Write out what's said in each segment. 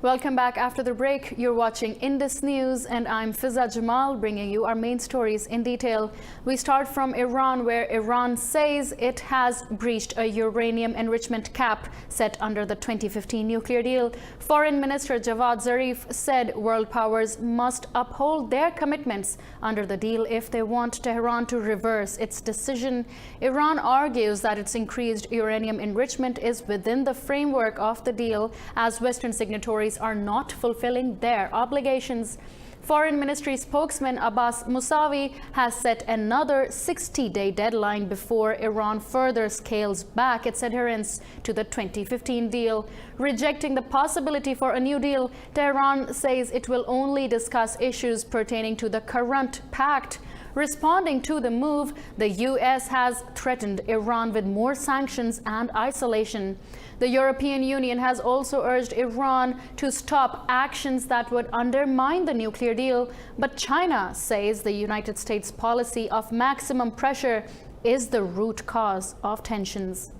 Welcome back after the break. You're watching Indus News and I'm Fiza Jamal bringing you our main stories in detail. We start from Iran, where Iran says it has breached a uranium enrichment cap set under the 2015 nuclear deal. Foreign Minister Javad Zarif said world powers must uphold their commitments under the deal if they want Tehran to reverse its decision. Iran argues that its increased uranium enrichment is within the framework of the deal, as Western signatories are not fulfilling their obligations. Foreign Ministry spokesman Abbas Mousavi has set another 60-day deadline before Iran further scales back its adherence to the 2015 deal. Rejecting the possibility for a new deal, Tehran says it will only discuss issues pertaining to the current pact. Responding to the move, the U.S. has threatened Iran with more sanctions and isolation. The European Union has also urged Iran to stop actions that would undermine the nuclear deal, but China says the United States policy of maximum pressure is the root cause of tensions.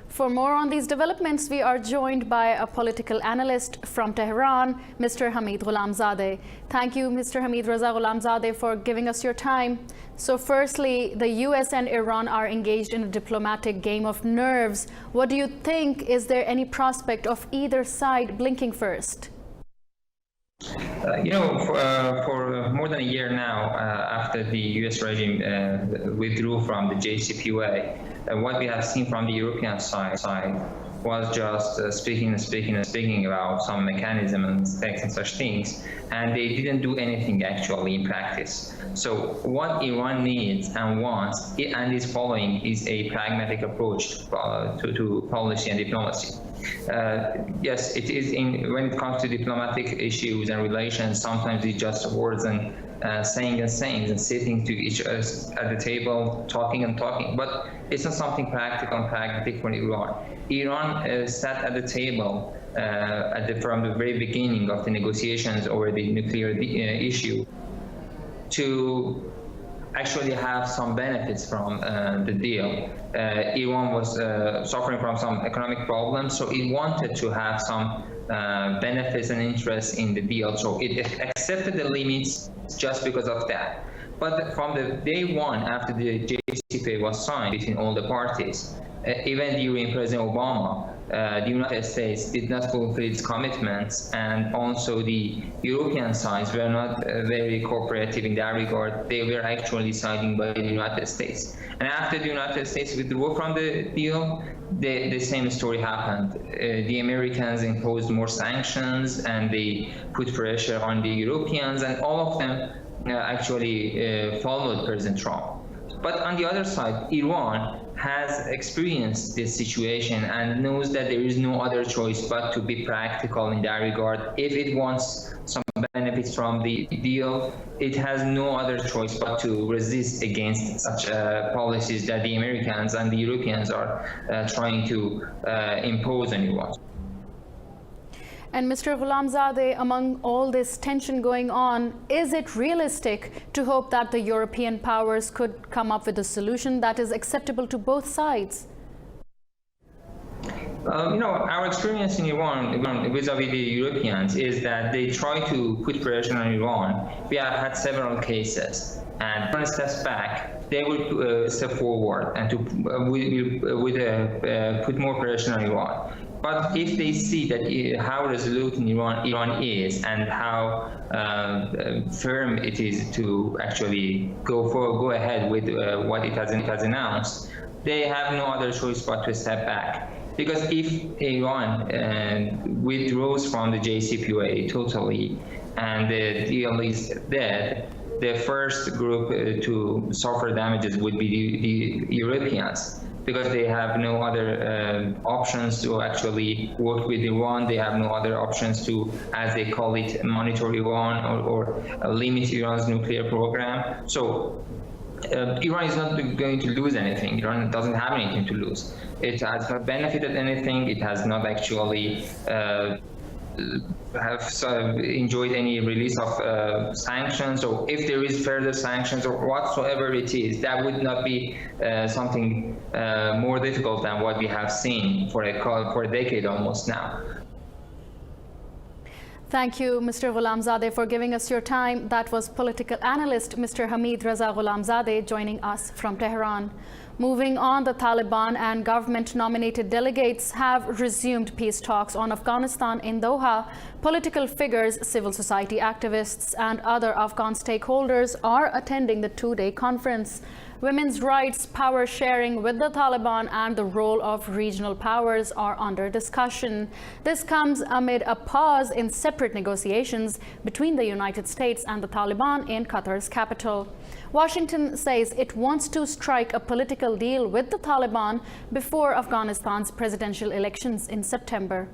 For more on these developments, we are joined by a political analyst from Tehran, Mr. Hamid Ghulamzadeh. Thank you, Mr. Hamid Raza Ghulamzadeh, for giving us your time. So firstly, the U.S. and Iran are engaged in a diplomatic game of nerves. What do you think? Is there any prospect of either side blinking first? For more than a year now, after the U.S. regime withdrew from the JCPOA, what we have seen from the European side was just speaking about some mechanism and such things, and they didn't do anything actually in practice. So what Iran needs and wants and is following is a pragmatic approach to policy and diplomacy. Yes, it is when it comes to diplomatic issues and relations, sometimes it's just words and saying and sitting to each other at the table, talking, but it's not something practical and pragmatic for Iran. Iran sat at the table from the very beginning of the negotiations over the nuclear issue to actually have some benefits from the deal. Iran was suffering from some economic problems, so it wanted to have some benefits and interest in the deal. So it accepted the limits just because of that. But from the day one after the JCPOA was signed between all the parties, even during President Obama, the United States did not fulfill its commitments, and also the European sides were not very cooperative in that regard. They were actually siding by the United States. And after the United States withdrew from the deal, the same story happened. The Americans imposed more sanctions, and they put pressure on the Europeans, and all of them actually followed President Trump. But on the other side, Iran has experienced this situation and knows that there is no other choice but to be practical in that regard. If it wants some benefits from the deal, it has no other choice but to resist against such policies that the Americans and the Europeans are trying to impose on Iran. And Mr. Ghulamzadeh, among all this tension going on, is it realistic to hope that the European powers could come up with a solution that is acceptable to both sides? Our experience in Iran vis-a-vis the Europeans is that they try to put pressure on Iran. We have had several cases, and one steps back, they will step forward and put more pressure on Iran. But if they see that how resolute Iran is and how firm it is to actually go ahead with what it has announced, they have no other choice but to step back. Because if Iran withdraws from the JCPOA totally and the deal is dead, the first group to suffer damages would be the Europeans, because they have no other options to actually work with Iran. They have no other options to, as they call it, monitor Iran or limit Iran's nuclear program. So Iran is not going to lose anything. Iran doesn't have anything to lose. It has not benefited anything. It has not actually have enjoyed any release of sanctions, or if there is further sanctions or whatsoever it is, that would not be something more difficult than what we have seen for a decade almost now. Thank you, Mr. Ghulamzadeh, for giving us your time. That was political analyst Mr. Hamid Raza Ghulamzadeh joining us from Tehran. Moving on, the Taliban and government-nominated delegates have resumed peace talks on Afghanistan in Doha. Political figures, civil society activists, and other Afghan stakeholders are attending the two-day conference. Women's rights, power sharing with the Taliban, and the role of regional powers are under discussion. This comes amid a pause in separate negotiations between the United States and the Taliban in Qatar's capital. Washington says it wants to strike a political deal with the Taliban before Afghanistan's presidential elections in September.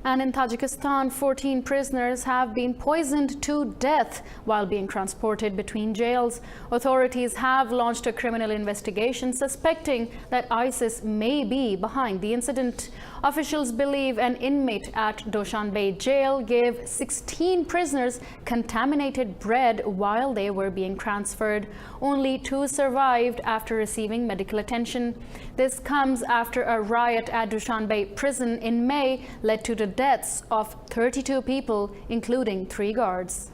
And in Tajikistan, 14 prisoners have been poisoned to death while being transported between jails. Authorities have launched a criminal investigation suspecting that ISIS may be behind the incident. Officials believe an inmate at Doshanbe jail gave 16 prisoners contaminated bread while they were being transferred. Only 2 survived after receiving medical attention. This comes after a riot at Dushanbe prison in May led to the deaths of 32 people, including 3 guards.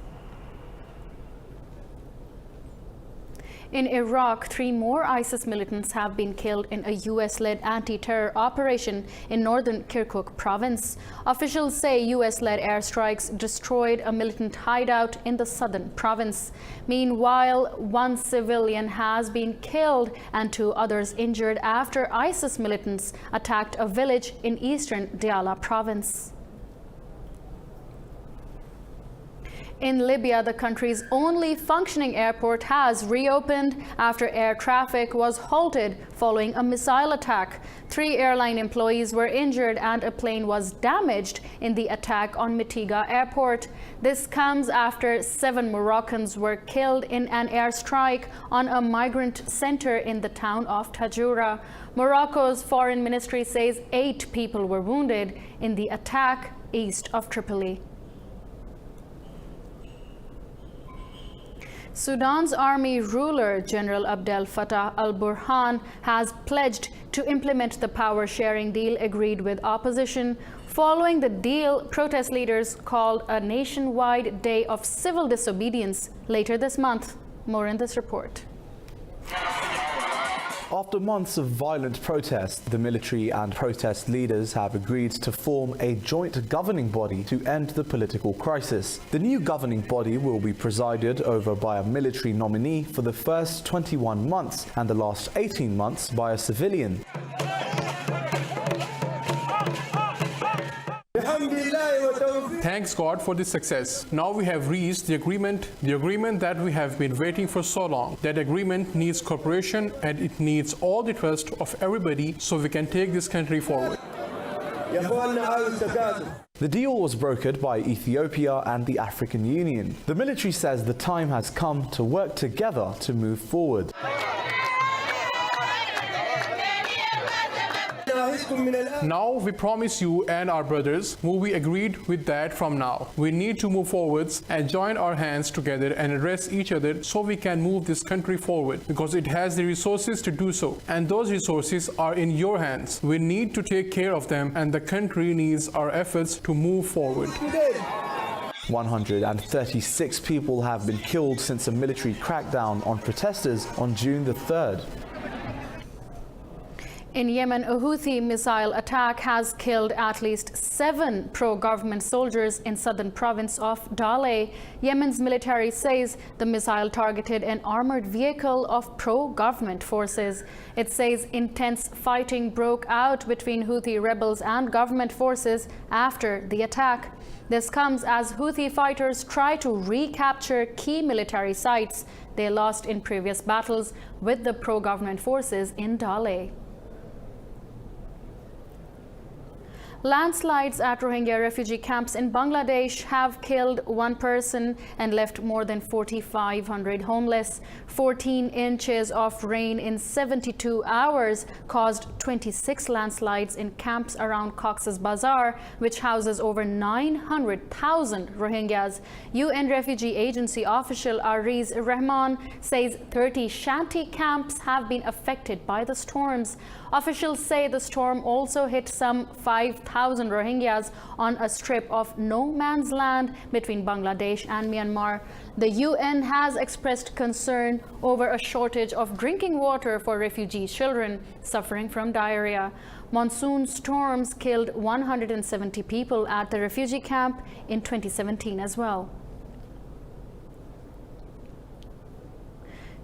In Iraq, 3 more ISIS militants have been killed in a US-led anti-terror operation in northern Kirkuk province. Officials say US-led airstrikes destroyed a militant hideout in the southern province. Meanwhile, 1 civilian has been killed and 2 others injured after ISIS militants attacked a village in eastern Diyala province. In Libya, the country's only functioning airport has reopened after air traffic was halted following a missile attack. 3 airline employees were injured and a plane was damaged in the attack on Mitiga Airport. This comes after 7 Moroccans were killed in an airstrike on a migrant center in the town of Tajura. Morocco's foreign ministry says 8 people were wounded in the attack east of Tripoli. Sudan's army ruler, General Abdel Fattah al-Burhan, has pledged to implement the power-sharing deal agreed with opposition. Following the deal, protest leaders called a nationwide day of civil disobedience later this month. More in this report. After months of violent protests, the military and protest leaders have agreed to form a joint governing body to end the political crisis. The new governing body will be presided over by a military nominee for the first 21 months and the last 18 months by a civilian. Thanks God for this success. Now we have reached the agreement that we have been waiting for so long. That agreement needs cooperation and it needs all the trust of everybody so we can take this country forward. The deal was brokered by Ethiopia and the African Union. The military says the time has come to work together to move forward. Now we promise you and our brothers, we agreed with that from now. We need to move forwards and join our hands together and address each other so we can move this country forward because it has the resources to do so. And those resources are in your hands. We need to take care of them and the country needs our efforts to move forward. 136 people have been killed since a military crackdown on protesters on June the 3rd. In Yemen, a Houthi missile attack has killed at least 7 pro-government soldiers in southern province of Dale. Yemen's military says the missile targeted an armored vehicle of pro-government forces. It says intense fighting broke out between Houthi rebels and government forces after the attack. This comes as Houthi fighters try to recapture key military sites they lost in previous battles with the pro-government forces in Dale. Landslides at Rohingya refugee camps in Bangladesh have killed one person and left more than 4,500 homeless. 14 inches of rain in 72 hours caused 26 landslides in camps around Cox's Bazar, which houses over 900,000 Rohingyas. UN Refugee Agency official Ariz Rahman says 30 shanty camps have been affected by the storms. Officials say the storm also hit some 5,000 Rohingyas on a strip of no man's land between Bangladesh and Myanmar. The UN has expressed concern over a shortage of drinking water for refugee children suffering from diarrhea. Monsoon storms killed 170 people at the refugee camp in 2017 as well.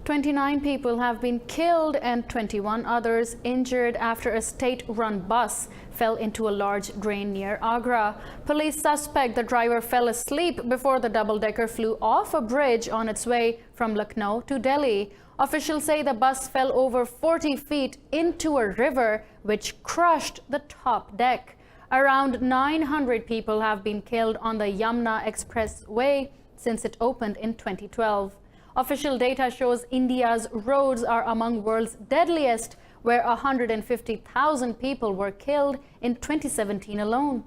29 people have been killed and 21 others injured after a state-run bus fell into a large drain near Agra. Police suspect the driver fell asleep before the double-decker flew off a bridge on its way from Lucknow to Delhi. Officials say the bus fell over 40 feet into a river, which crushed the top deck. Around 900 people have been killed on the Yamuna Expressway since it opened in 2012. Official data shows India's roads are among world's deadliest, where 150,000 people were killed in 2017 alone.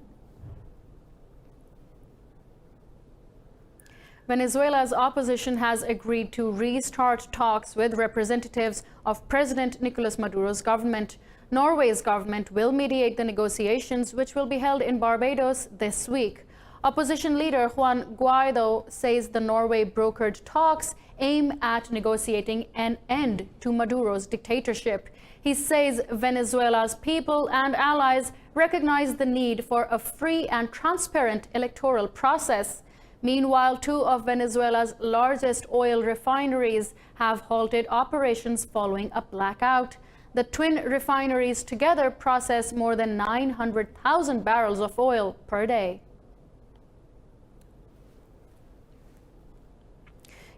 Venezuela's opposition has agreed to restart talks with representatives of President Nicolas Maduro's government. Norway's government will mediate the negotiations, which will be held in Barbados this week. Opposition leader Juan Guaido says the Norway-brokered talks aim at negotiating an end to Maduro's dictatorship. He says Venezuela's people and allies recognize the need for a free and transparent electoral process. Meanwhile, two of Venezuela's largest oil refineries have halted operations following a blackout. The twin refineries together process more than 900,000 barrels of oil per day.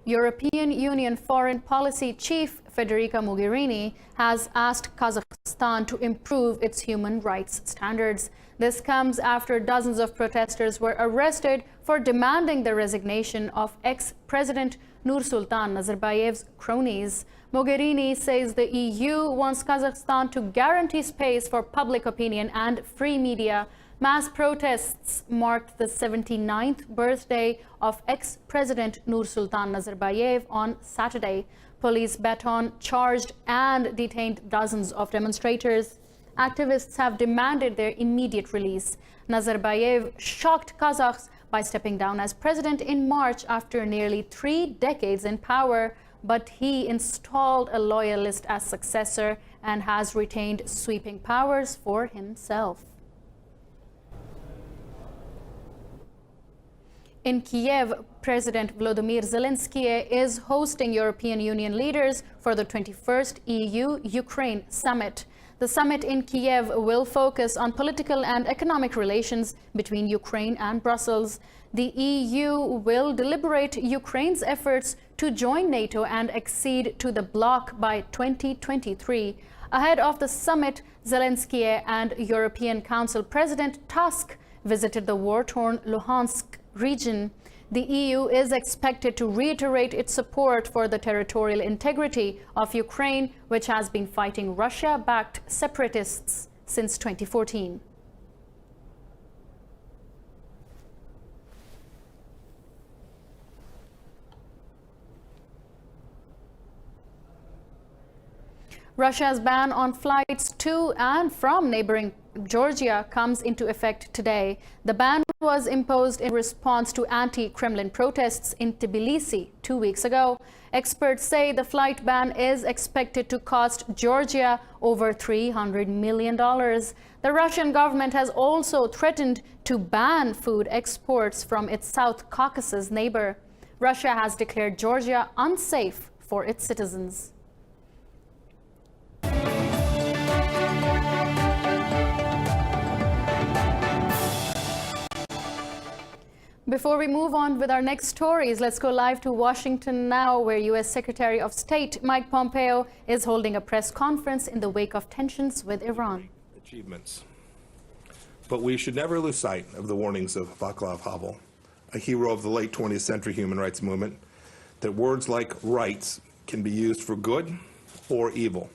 European Union Foreign Policy Chief Federica Mogherini has asked Kazakhstan to improve its human rights standards. This comes after dozens of protesters were arrested for demanding the resignation of ex-President Nursultan Nazarbayev's cronies. Mogherini says the EU wants Kazakhstan to guarantee space for public opinion and free media. Mass protests marked the 79th birthday of ex-President Nursultan Nazarbayev on Saturday. Police baton charged and detained dozens of demonstrators. Activists have demanded their immediate release. Nazarbayev shocked Kazakhs by stepping down as president in March after nearly 3 decades in power, but he installed a loyalist as successor and has retained sweeping powers for himself. In Kiev, President Volodymyr Zelensky is hosting European Union leaders for the 21st EU-Ukraine summit. The summit in Kiev will focus on political and economic relations between Ukraine and Brussels. The EU will deliberate Ukraine's efforts to join NATO and accede to the bloc by 2023. Ahead of the summit, Zelensky and European Council President Tusk visited the war-torn Luhansk region. The EU is expected to reiterate its support for the territorial integrity of Ukraine, which has been fighting Russia-backed separatists since 2014. Russia's ban on flights to and from neighboring Georgia comes into effect today. The ban was imposed in response to anti-Kremlin protests in Tbilisi 2 weeks ago. Experts say the flight ban is expected to cost Georgia over $300 million. The Russian government has also threatened to ban food exports from its South Caucasus neighbor. Russia has declared Georgia unsafe for its citizens. Before we move on with our next stories, let's go live to Washington now, where U.S. Secretary of State Mike Pompeo is holding a press conference in the wake of tensions with Iran. Achievements. But we should never lose sight of the warnings of Václav Havel, a hero of the late 20th century human rights movement, that words like rights can be used for good or evil.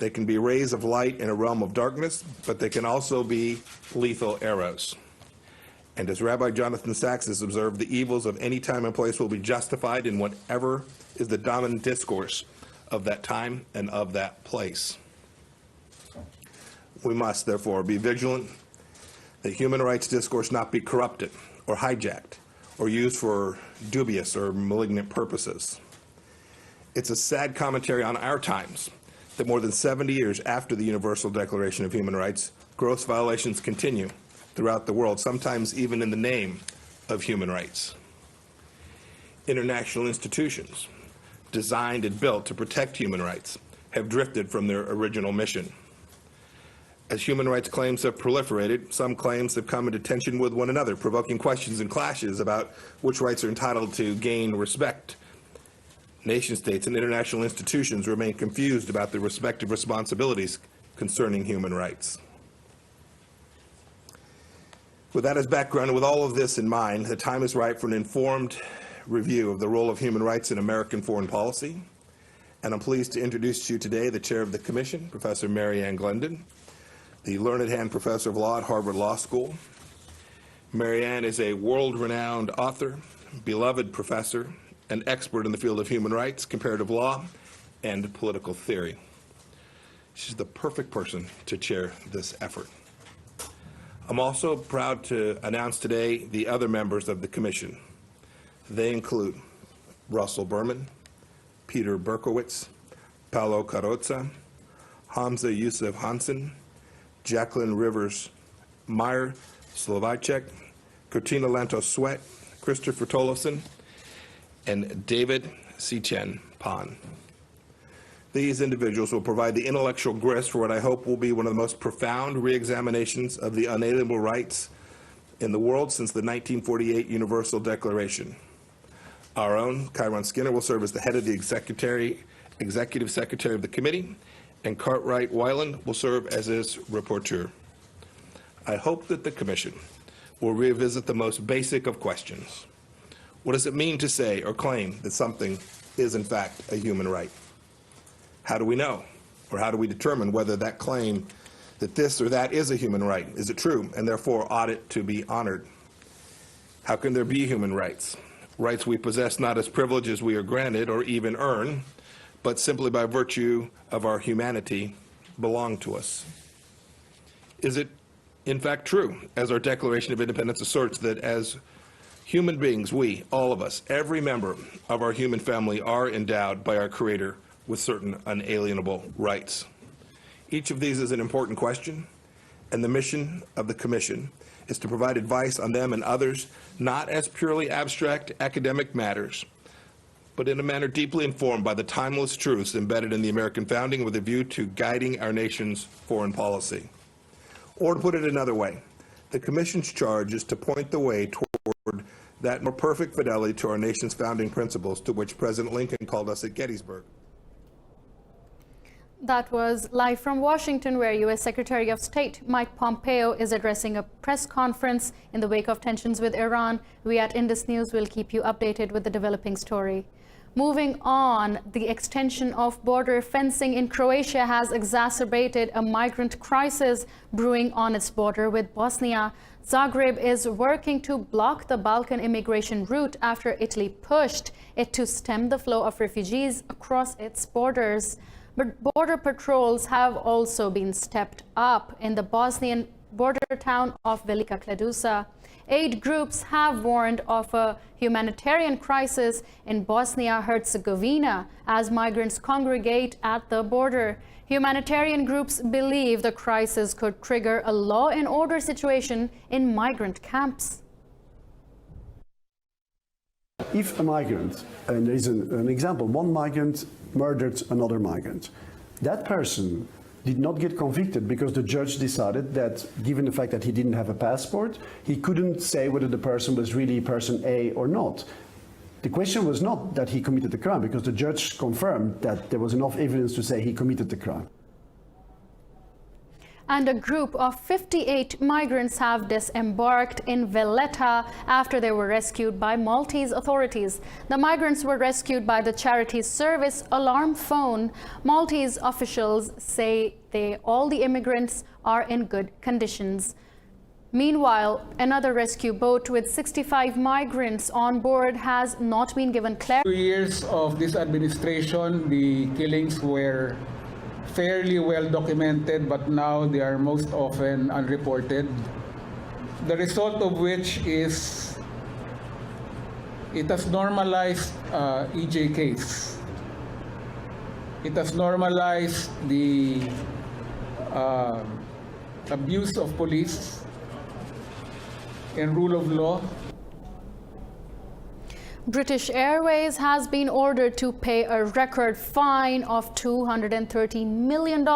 They can be rays of light in a realm of darkness, but they can also be lethal arrows. And as Rabbi Jonathan Sachs has observed, the evils of any time and place will be justified in whatever is the dominant discourse of that time and of that place. We must, therefore, be vigilant that human rights discourse not be corrupted or hijacked or used for dubious or malignant purposes. It's a sad commentary on our times that more than 70 years after the Universal Declaration of Human Rights, gross violations continue throughout the world, sometimes even in the name of human rights. International institutions designed and built to protect human rights have drifted from their original mission. As human rights claims have proliferated, some claims have come into tension with one another, provoking questions and clashes about which rights are entitled to gain respect. Nation states and international institutions remain confused about their respective responsibilities concerning human rights. With that as background, and with all of this in mind, the time is right for an informed review of the role of human rights in American foreign policy. And I'm pleased to introduce to you today the chair of the commission, Professor Mary Ann Glendon, the Learned Hand Professor of Law at Harvard Law School. Mary Ann is a world-renowned author, beloved professor, an expert in the field of human rights, comparative law, and political theory. She's the perfect person to chair this effort. I'm also proud to announce today the other members of the commission. They include Russell Berman, Peter Berkowitz, Paolo Carrozza, Hamza Yusuf Hansen, Jacqueline Rivers Meyer Slovacek, Katrina Lantos Sweat, Christopher Tolleson, and David Sichen Pan. These individuals will provide the intellectual grist for what I hope will be one of the most profound re-examinations of the unalienable rights in the world since the 1948 Universal Declaration. Our own Kyron Skinner will serve as the head of the executive secretary of the committee, and Cartwright Weiland will serve as his rapporteur. I hope that the commission will revisit the most basic of questions. What does it mean to say or claim that something is in fact a human right? How do we know, or how do we determine whether that claim that this or that is a human right? Is it true, and therefore ought it to be honored? How can there be human rights? Rights we possess not as privileges we are granted or even earn, but simply by virtue of our humanity belong to us. Is it in fact true, as our Declaration of Independence asserts, that as human beings, we, all of us, every member of our human family are endowed by our Creator with certain unalienable rights? Each of these is an important question, and the mission of the Commission is to provide advice on them and others, not as purely abstract academic matters, but in a manner deeply informed by the timeless truths embedded in the American founding with a view to guiding our nation's foreign policy. Or to put it another way, the Commission's charge is to point the way toward that more perfect fidelity to our nation's founding principles to which President Lincoln called us at Gettysburg. That was live from Washington, where U.S. Secretary of State Mike Pompeo is addressing a press conference in the wake of tensions with Iran. We at Indus News will keep you updated with the developing story. Moving on, the extension of border fencing in Croatia has exacerbated a migrant crisis brewing on its border with Bosnia. Zagreb is working to block the Balkan immigration route after Italy pushed it to stem the flow of refugees across its borders. But border patrols have also been stepped up in the Bosnian border town of Velika Kladuša. Aid groups have warned of a humanitarian crisis in Bosnia-Herzegovina as migrants congregate at the border. Humanitarian groups believe the crisis could trigger a law and order situation in migrant camps. If a migrant, and there is an example, one migrant murdered another migrant, that person did not get convicted because the judge decided that, given the fact that he didn't have a passport, he couldn't say whether the person was really person A or not. The question was not that he committed the crime, because the judge confirmed that there was enough evidence to say he committed the crime. And a group of 58 migrants have disembarked in Valletta after they were rescued by Maltese authorities. The migrants were rescued by the charity service Alarm Phone. Maltese officials say all the immigrants are in good conditions. Meanwhile, another rescue boat with 65 migrants on board has not been given clarity. 2 years of this administration, the killings were fairly well documented, but now they are most often unreported. The result of which is it has normalized EJ case. It has normalized the abuse of police and rule of law. British Airways has been ordered to pay a record fine of $230 million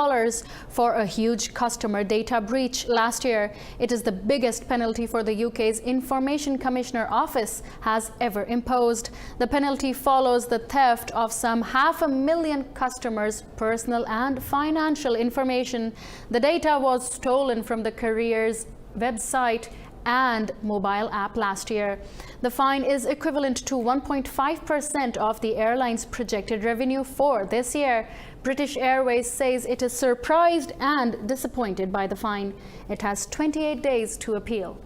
for a huge customer data breach last year. It is the biggest penalty for the UK's Information Commissioner Office has ever imposed. The penalty follows the theft of some 500,000 customers' personal and financial information. The data was stolen from the carrier's website and mobile app last year. The fine is equivalent to 1.5% of the airline's projected revenue for this year. British Airways says it is surprised and disappointed by the fine. It has 28 days to appeal.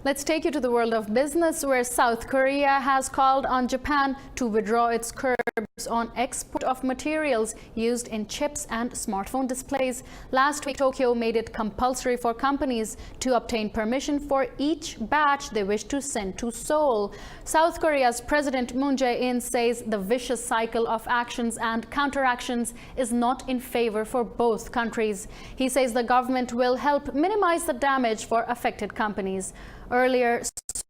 Let's take you to the world of business, where South Korea has called on Japan to withdraw its curbs on export of materials used in chips and smartphone displays. Last week, Tokyo made it compulsory for companies to obtain permission for each batch they wish to send to Seoul. South Korea's President Moon Jae-in says the vicious cycle of actions and counteractions is not in favor for both countries. He says the government will help minimize the damage for affected companies. Earlier,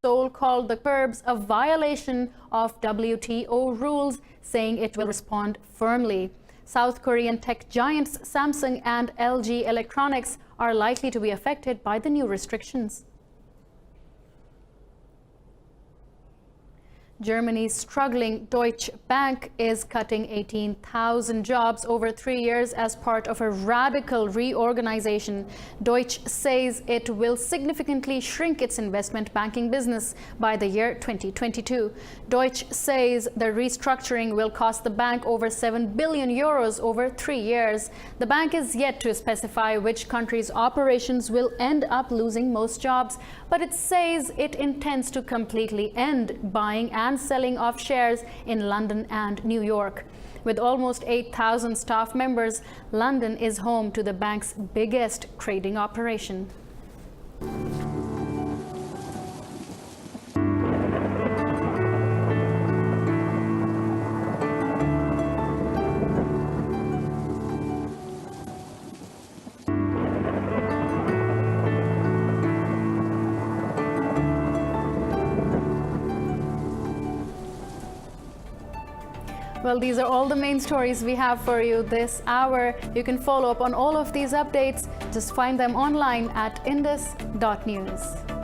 Seoul called the curbs a violation of WTO rules, saying it will respond firmly. South Korean tech giants Samsung and LG Electronics are likely to be affected by the new restrictions. Germany's struggling Deutsche Bank is cutting 18,000 jobs over 3 years as part of a radical reorganization. Deutsche says it will significantly shrink its investment banking business by the year 2022. Deutsche says the restructuring will cost the bank over 7 billion euros over 3 years. The bank is yet to specify which countries' operations will end up losing most jobs, but it says it intends to completely end buying and selling of shares in London and New York. With almost 8,000 staff members, London is home to the bank's biggest trading operation. Well, these are all the main stories we have for you this hour. You can follow up on all of these updates. Just find them online at Indus.News.